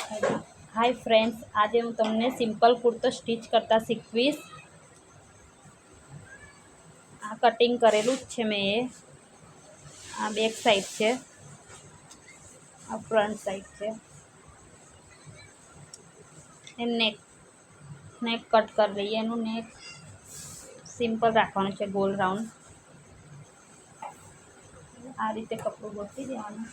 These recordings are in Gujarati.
हाय फ्रेंड्स, आज हूँ तमने सिंपल कुर्तो स्टीच करता शीखवीश। आ कटिंग करेलू है मैं। आ बैक साइड है, आ फ्रंट साइड है। नेक नेक कट कर रही है। नेक सिंपल राखवानुं छे, गोल राउंड। आ रीते कपड़ू गोठी देवानुं।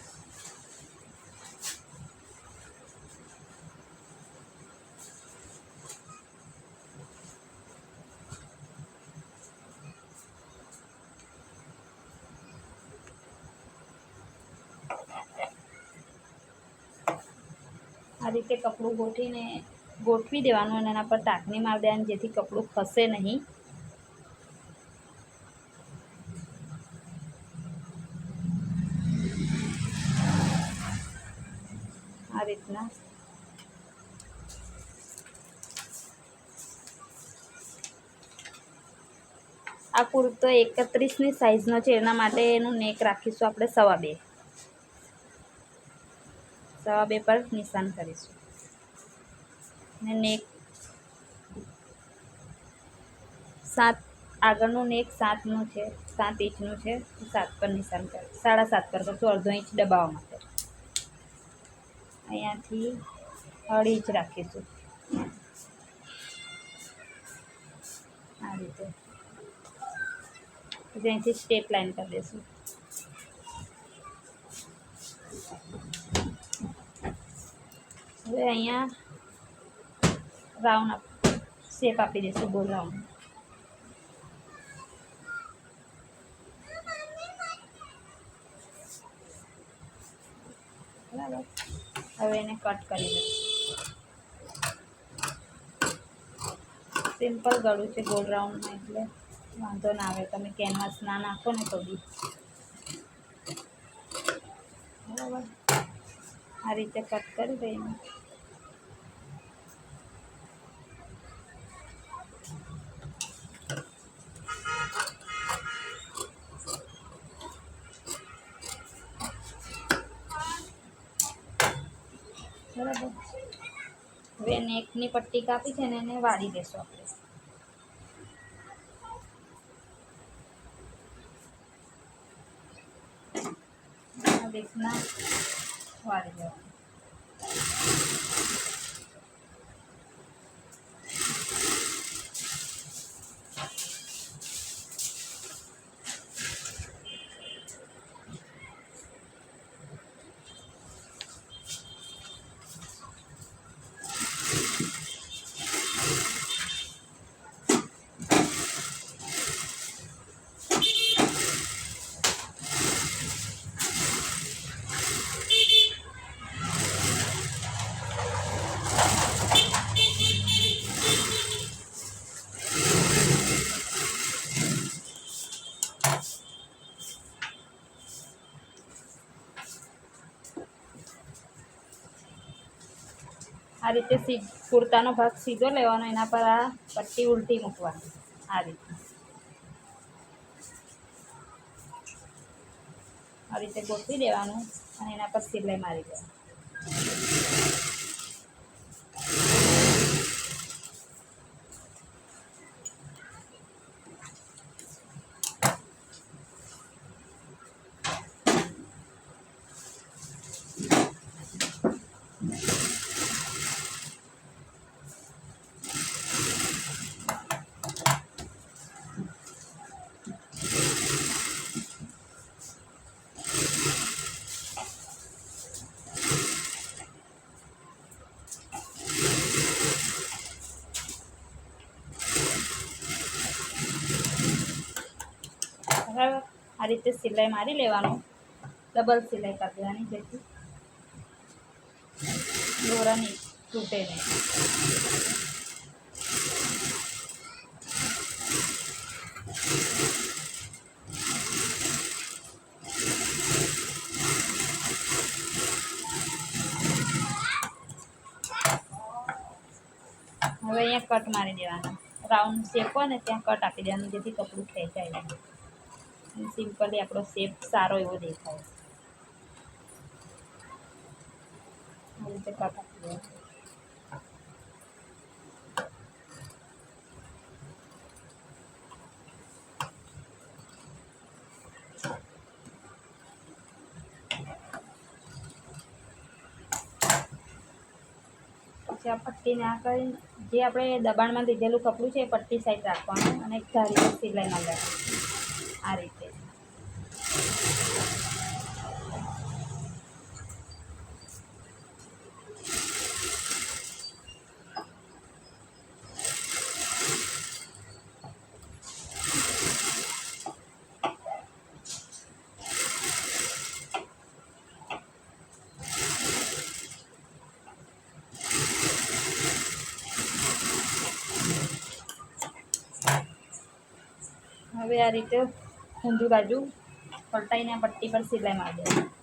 आ रीते कपड़ू गोठवी देवानुं अने एना पर टाँकनी मारी देवानी, जेथी कपड़ू खसे नहीं। आ रीतना आ कुर्तो 31 साइजनो छे, एना माटे एनुं नेक राखीशुं आपणे 2.5 पर निशान करीशुं। ने नेक 7 आगळनुं नेक 7 नुं छे, 7 इंचनुं छे। 7 पर निशान कर, 7.5 पर करशुं, अर्धो इंच दबाववा माटे। अहींयाथी 2.5 इंच राखीशुं। आ रीते અહીંથી સ્ટેપ લાઈન કરી દઈશું। હવે અહીંયા રાઉન્ડ શેપ આપી દઈશું, ગોલ રાઉન્ડ। બરાબર, હવે એને કટ કરી દઈશું। સિમ્પલ ગળું છે ગોલ રાઉન્ડમાં, એટલે વાંધો ના આવે। તમે કેનવાસ ના નાખો ને તો બી બરાબર। આ રીતે કટ કરી દઈએ। બરાબર, હવે નેકની પટ્ટી કાપી છે ને એને વાળી દેશું આપણે। આ રીતના વાળી દેવાનું। आ रीते कुर्तानो भाग सीधो लेवानो, एना पर आ पट्टी उल्टी मूकवानी। आ रीते गोठवी देवानुं अने एना पर सिलाई मारी देवानी। बराबर, आ रीते सिलाई मारी लेवानुं। डबल सिलाई कर देवानी, जेथी दोरा नहीं तूटे नहीं। હવે અહીંયા કટ મારી દેવાનો। રાઉન્ડ શેપ હોય ને ત્યાં કટ આપી દેવાનું, જેથી કપડું ખેંચાય નહીં। સિમ્પલી આપણો શેપ સારો એવો દેખાય। રીતે કટ આપી દેવાનું. પછી આ પટ્ટીને આ કરી જે આપણે દબાણમાં લીધેલું કપડું છે એ પટ્ટી સાઈડ રાખવાનું અને એક ધારી સિલાઈ લગાવવાની આ રીતે. હવે આ રીતે ઊંધી બાજુ પલટાઈને આ પટ્ટી પર સિલાઈ મારી દેવાની.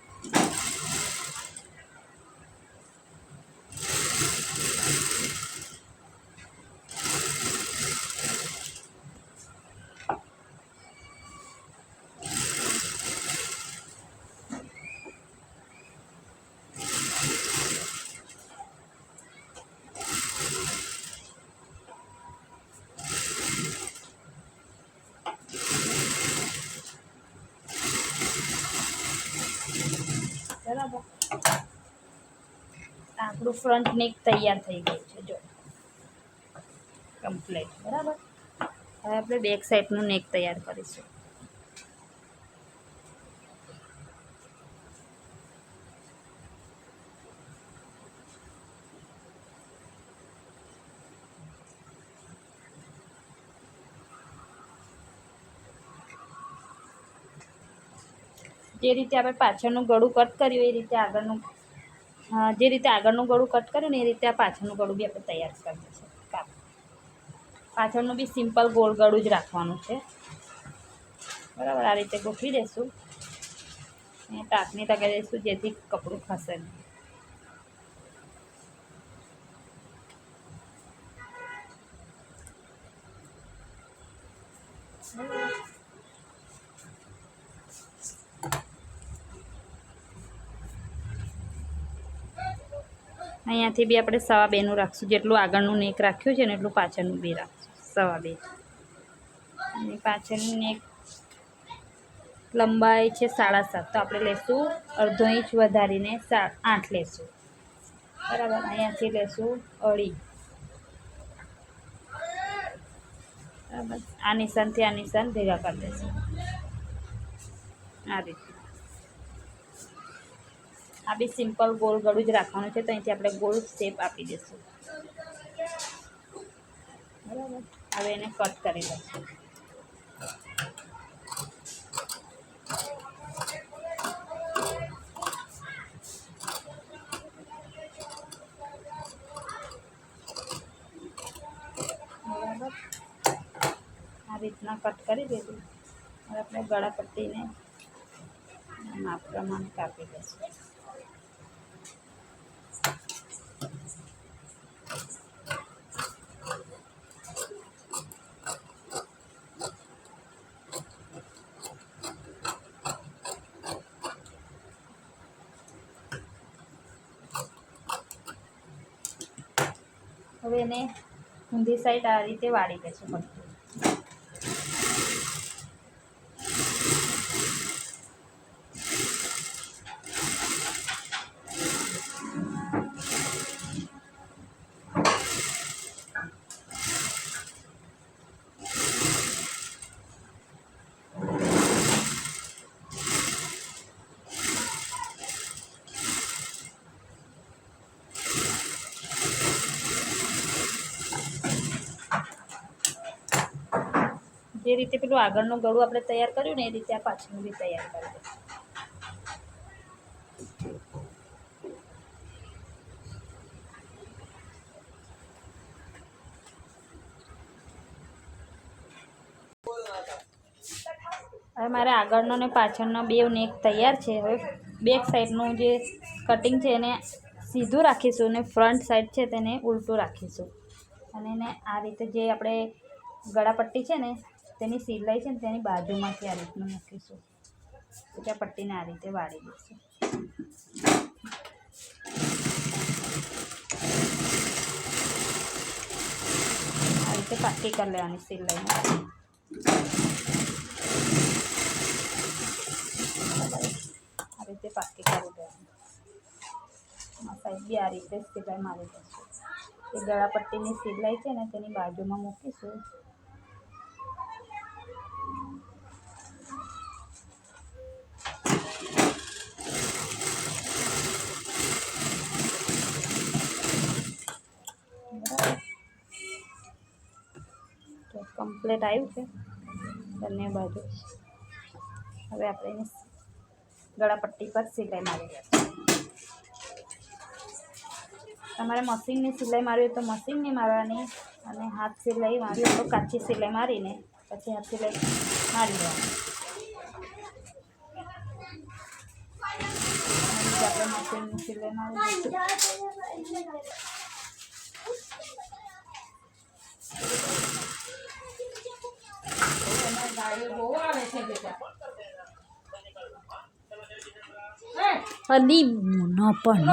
બરાબર, આપણું ફ્રન્ટ નેક તૈયાર થઈ ગયું છે જો કમ્પ્લીટ. બરાબર, હવે આપણે બેક સાઈડનું નેક તૈયાર કરીશું. જે રીતે આપણે પાછળનું ગળું કટ કર્યું એ રીતે આગળનું જે રીતે આગળનું ગળું કટ કર્યું ને એ રીતે આ પાછળનું ગળું બી આપણે તૈયાર કરી દઈશું. કાપ પાછળનું બી સિમ્પલ ગોળ ગળું જ રાખવાનું છે. બરાબર, આ રીતે ગોઠવી દઈશું અને ટાંકણી લગાવી દઈશું જેથી કપડું ખસે નહીં. અહીંયાથી બી આપણે 2.5નું રાખશું. જેટલું આગળનું નેક રાખ્યું છે ને એટલું પાછળનું બી રાખશું 2.5. અને પાછળનું નેક લંબાઈ છે 7.5, તો આપણે લેશું અડધો ઇંચ વધારીને 8 લેશું. બરાબર, અહીંયાથી લેશું 2.5. બરાબર, આ નિશાનથી આ નિશાન ભેગા કરી દઈશું આ રીતે. આ બી સિમ્પલ ગોળ ગળું જ રાખવાનું છે, તો અહીંથી આપણે ગોળ શેપ આપી દઈશું. બરાબર, હવે એને કટ કરી દઈશું. બરાબર, આ રીતના કટ કરી દીધું. હવે આપણે ગળા પટ્ટીને માપ પ્રમાણે કાપી દઈશું. હવે એને ઊંધી સાઈડ આ રીતે વાળી દઈશું પટ્ટી. જે રીતે પેલું આગળનું ગળું આપણે તૈયાર કર્યું ને એ રીતે આ પાછળનું બી તૈયાર કરી દઈશું. હવે મારે આગળનો ને પાછળનો બે નેક તૈયાર છે. હવે બેક સાઈડનું જે કટિંગ છે એને સીધું રાખીશું અને ફ્રન્ટ સાઈડ છે તેને ઉલટું રાખીશું. અને એને આ રીતે જે આપણે ગળાપટ્ટી છે ને તેની સિલાઈ છે ને તેની બાજુમાંથી આ રીતનું મૂકીશું. એટલે પટ્ટીને આ રીતે વાળી દઈશું. પાકી કરી લેવાની સિલાઈને. આ રીતે પાકી કરી દેવાની. સાઈડ બી આ રીતે સિલાઈ મારી દઈશું. એ ગળાપટ્ટીની સિલાઈ છે ને તેની બાજુમાં મૂકીશું. તો કમ્પ્લીટ આવ્યું છે બંને બાજુ. હવે આપણે એની ગળાપટ્ટી પર સિલાઈ મારી દઈશું. તમારે મશીનની સિલાઈ મારવી હોય તો મશીનની મારવાની, અને હાથ સિલાઈ મારવી હોય તો કાચી સિલાઈ મારીને પછી હાથ સિલાઈ મારી દેવાની. આપણે મશીનની સિલાઈ મારી દઈશું. અલી મોનો પણ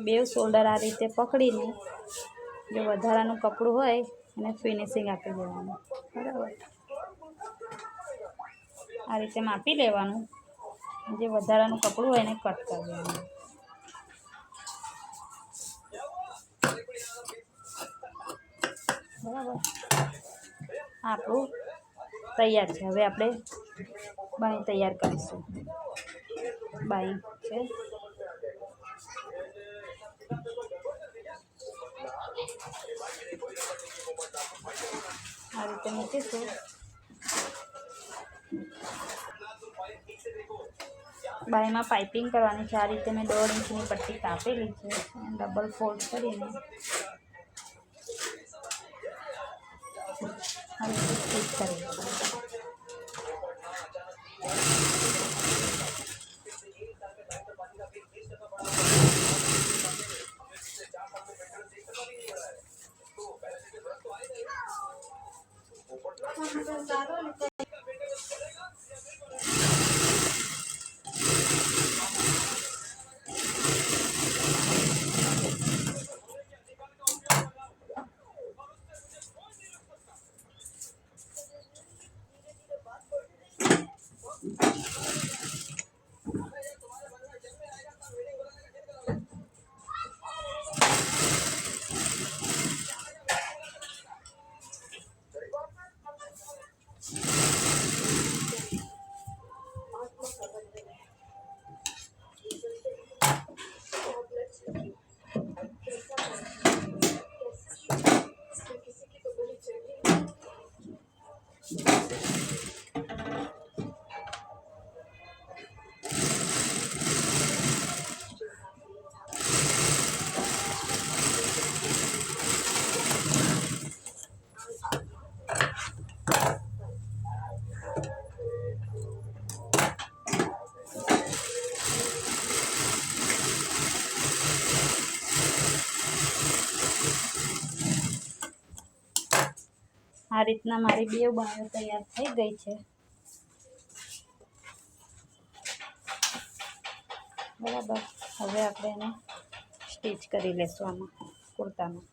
બે શોલ્ડર આ રીતે પકડીને જે વધારાનું કપડું હોય એને ફિનિશિંગ આપી દેવાનું. બરાબર, આ રીતે માપી લેવાનું. જે વધારાનું કપડું હોય એને કટ કરી દેવાનું. બરાબર, આપણું તૈયાર છે. હવે આપણે બાઈ તૈયાર કરીશું. બાઈ છે આ રીતે મૂકીશું. બાઈમાં પાઇપિંગ કરવાની છે. આ રીતે મેં 1.5 ઇંચની પટ્ટી કાપેલી છે. ડબલ ફોલ્ડ કરીને આ રીતે સ્ટીચ કરી દઈશું. આ રીતના મારી 2 બાઈઓ તૈયાર થઈ ગઈ છે. બરાબર, હવે આપણે એને સ્ટીચ કરી લેશું આમાં કુર્તામાં.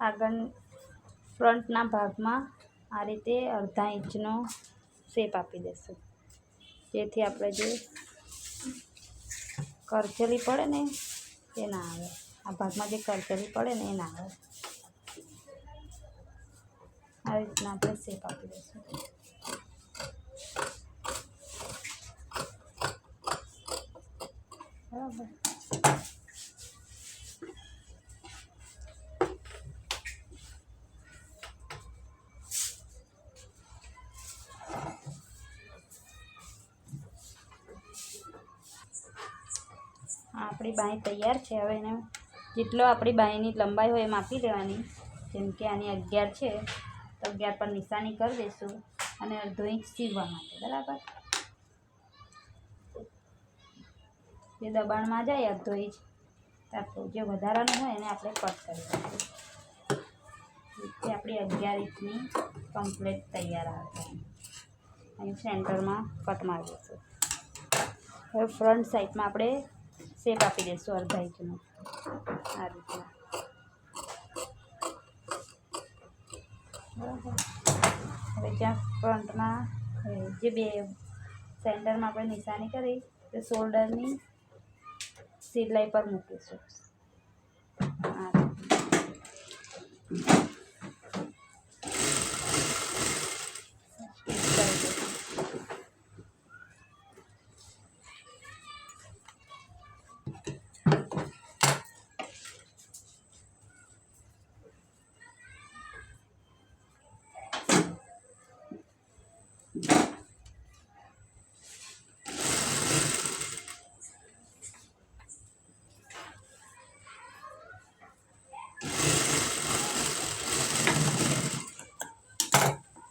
આગળ ફ્રન્ટના ભાગમાં આ રીતે 1/2 ઇંચનો શેપ આપી દઈશું, જેથી આપણે જે કરચલી પડે ને એ ના આવે. આ ભાગમાં જે કરચલી પડે ને એ ના આવે. આ રીતના આપણે શેપ આપી દઈશું. આપણી બાંય તૈયાર છે. હવે એને જેટલો આપણી બાંયની લંબાઈ હોય એ માપી લેવાની. જેમ કે આની 11 છે તો 11 પર નિશાની કરી દઈશું અને અડધો ઇંચ સીવવા માટે. બરાબર, જે દબાણમાં જાય અડધો ઇંચ આપણું જે વધારાનું હોય એને આપણે કટ કરી દઈશું. રીતે આપણી 11 ઇંચની કમ્પ્લીટ તૈયાર આવે. અહીં સેન્ટરમાં કટ મારી દઈશું. હવે ફ્રન્ટ સાઈડમાં આપણે શેપ આપી દઈશું અડધા ઇંચનો આ રીતના. બરાબર, હવે જ્યાં ફ્રન્ટમાં જે બે સેન્ટરમાં આપણે નિશાની કરી તે શોલ્ડરની સિલાઈ પર મૂકીશું.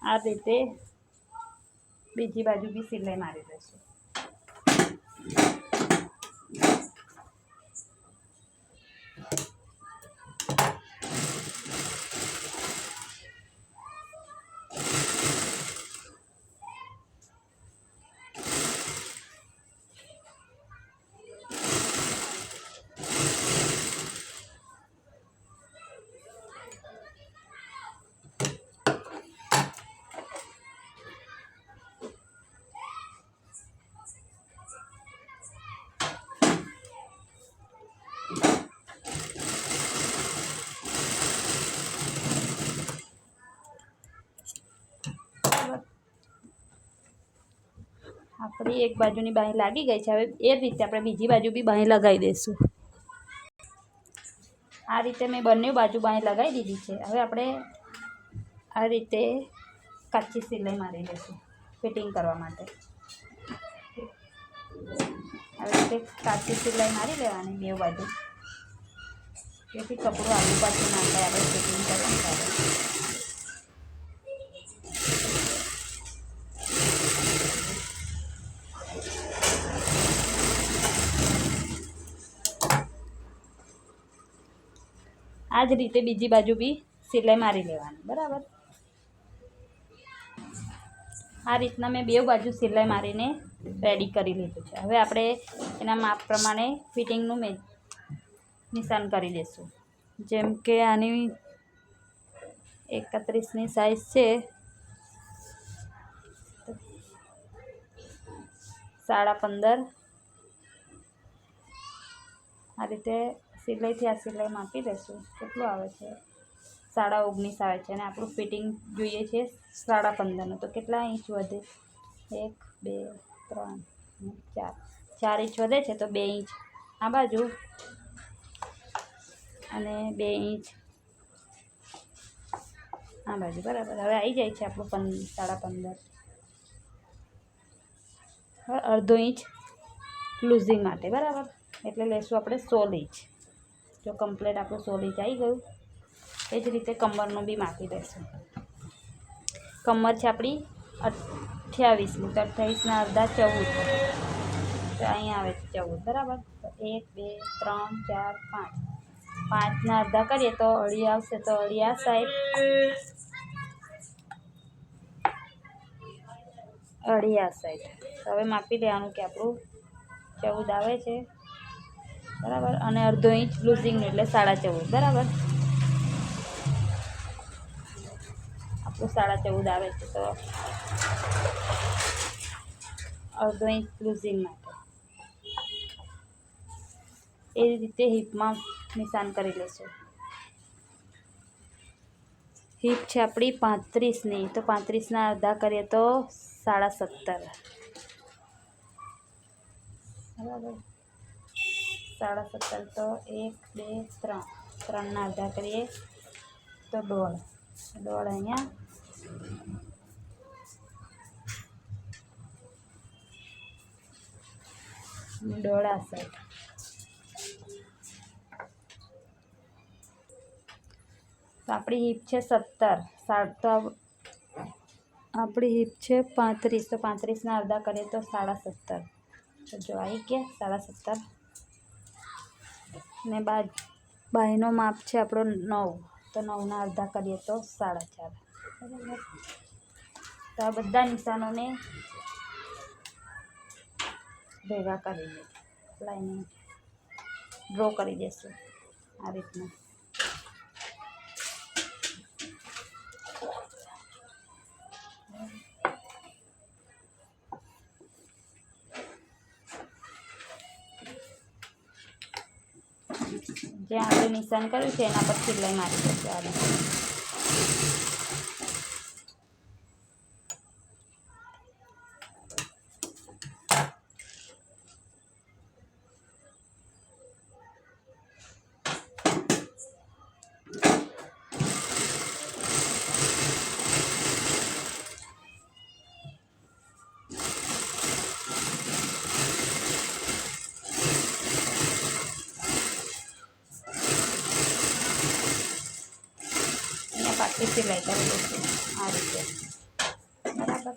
આ રીતે બીજી બાજુ બી સિલાઈ મારી દઈશું. આપણી એક બાજુની બાંય લાગી ગઈ છે. હવે એ રીતે આપણે બીજી બાજુ બી બાંય લગાવી દઈશું. આ રીતે મેં બંને બાજુ બાંય લગાવી દીધી છે. હવે આપણે આ રીતે કાચી સિલાઈ મારી દઈશું ફિટિંગ કરવા માટે. આવી રીતે કાચી સિલાઈ મારી લેવાની બે બાજુ, જેથી કપડું આગુ પાછું ના થાય આપણે ફિટિંગ કરવાનું ત્યારે. આ જ રીતે બીજી બાજુ બી સિલાઈ મારી લેવાની. બરાબર, આ રીતના મેં બે બાજુ સિલાઈ મારીને રેડી કરી લીધું છે. હવે આપણે એના માપ પ્રમાણે ફિટિંગનું નિશાન કરી દઈશું. જેમ કે આની 31ની સાઈઝ છે, 15.5 આ રીતે સિલાઈથી આ સિલાઈ માપી દઈશું. કેટલું આવે છે? 19.5 આવે છે અને આપણું ફિટિંગ જોઈએ છે 15.5નું. તો કેટલા ઇંચ વધે? 1 2 3 4 ઇંચ વધે છે. તો 2 ઇંચ આ બાજુ અને 2 ઇંચ આ બાજુ. બરાબર, હવે આવી જાય છે આપણું 15.5. હવે અડધો ઇંચ લૂઝિંગ માટે. બરાબર, એટલે લઈશું આપણે 16 ઇંચ. જો કમ્પ્લીટ આપણું 16 ઇંચ આવી ગયું. એ જ રીતે કમરનું બી માપી દઈશું. કમર છે આપણી 28ની, તો 28ના અડધા 14. તો અહીંયા આવે છે 14. બરાબર, તો 1 2 3 4 5 5ના અડધા કરીએ તો અઢી આવશે. તો અઢી આ સાઈડ, અઢી આ સાઈડ. હવે માપી લેવાનું કે આપણું 14 આવે છે. બરાબર, અને અડધો ઇંચ લૂઝિંગનું એટલે 14.5. બરાબર, આપણું 14.5 આવે છે. તો અડધો ઇંચ લૂઝિંગ માટે એ રીતે હિપમાં નિશાન કરી લઈશું. હિપ છે આપણી 35ની, તો 35ના અડધા કરીએ તો 17.5. બરાબર, 17.5 તો 1 2 3 3ના અડધા કરીએ તો 1.5 અહીંયા, અને 1.5 આ સાઈડ. તો આપણી હિપ છે 17, તો આપણી હિપ છે 35, તો 35ના અડધા કરીએ તો 17.5. તો જો આવી ગયા 17.5. ને બાયનો માપ છે આપણો 9, તો 9ના અડધા કરીએ તો 4.5. બરાબર. તો આ બધા નિશાનોને ભેગા કરી દઈએ, લાઈનિંગ ડ્રો કરી દઈશું આ રીતના. જ્યાં આપણે નિશાન કર્યું છે એના પર સિલાઈ મારી દઈશું આ રીતે. પાછી સિલાઈ કરી દઈશું આ રીતે. બરાબર.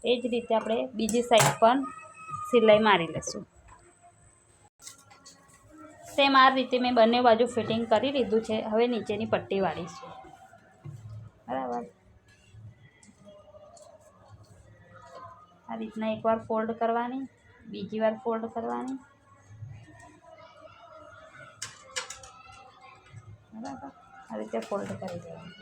એ જ રીતે આપણે બીજી સાઈડ પણ સિલાઈ મારી લઈશું. સેમ આ રીતે મેં બંને બાજુ ફિટિંગ કરી લીધું છે. હવે નીચેની પટ્ટી વાળીશું. બરાબર. આ રીતના એકવાર ફોલ્ડ કરવાની, બીજી વાર ફોલ્ડ કરવાની. બરાબર. આ રીતે ફોલ્ડ કરી દેવાનું.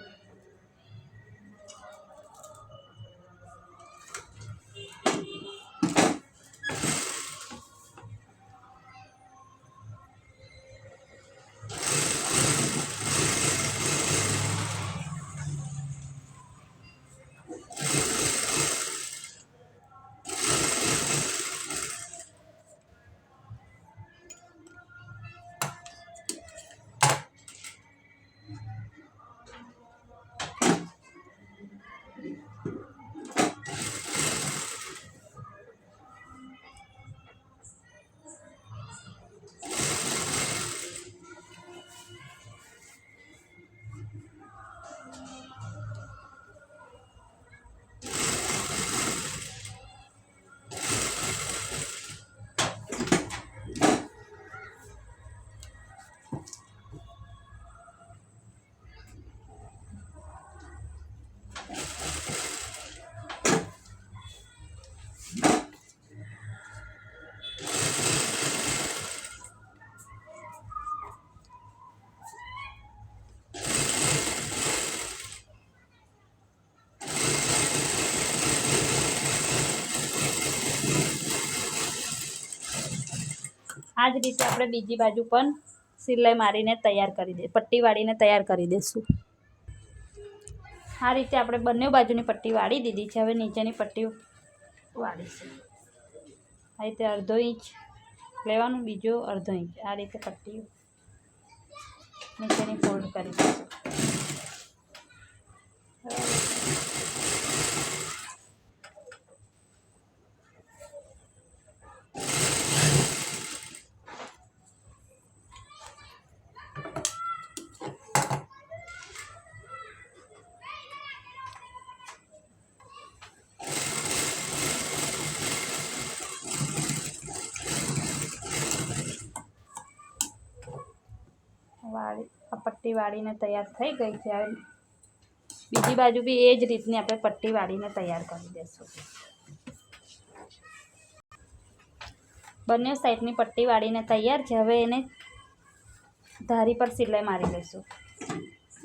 આ જ રીતે આપણે બીજી બાજુ પણ સિલાઈ મારીને તૈયાર કરી દે, પટ્ટી વાળીને તૈયાર કરી દઈશું. આ રીતે આપણે બંને બાજુની પટ્ટી વાળી દીધી છે. હવે નીચેની પટ્ટી વાળીશું. આ રીતે 1/2 ઇંચ લેવાનું, બીજો 1/2 ઇંચ. આ રીતે પટ્ટી નીચેની ફોલ્ડ કરી દઈશું. આ પટ્ટી વાળીને તૈયાર થઈ ગઈ છે. હવે બીજી બાજુ બી એ જ રીતની આપણે પટ્ટી વાળીને તૈયાર કરી દઈશું. બંને સાઈડની પટ્ટી વાળીને તૈયાર છે. હવે એને ધારી પર સિલાઈ મારી લઈશું.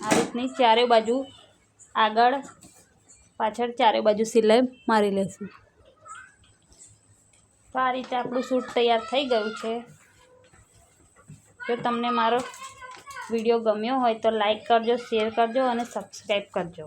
આ રીતની ચારે બાજુ આગળ પાછળ ચારે બાજુ સિલાઈ મારી લઈશું. તો આ રીતે આપણું સૂટ તૈયાર થઈ ગયું છે. જો તમને મારો વિડીયો ગમ્યો હોય તો લાઈક કરજો, શેર કરજો અને સબસ્ક્રાઈબ કરજો.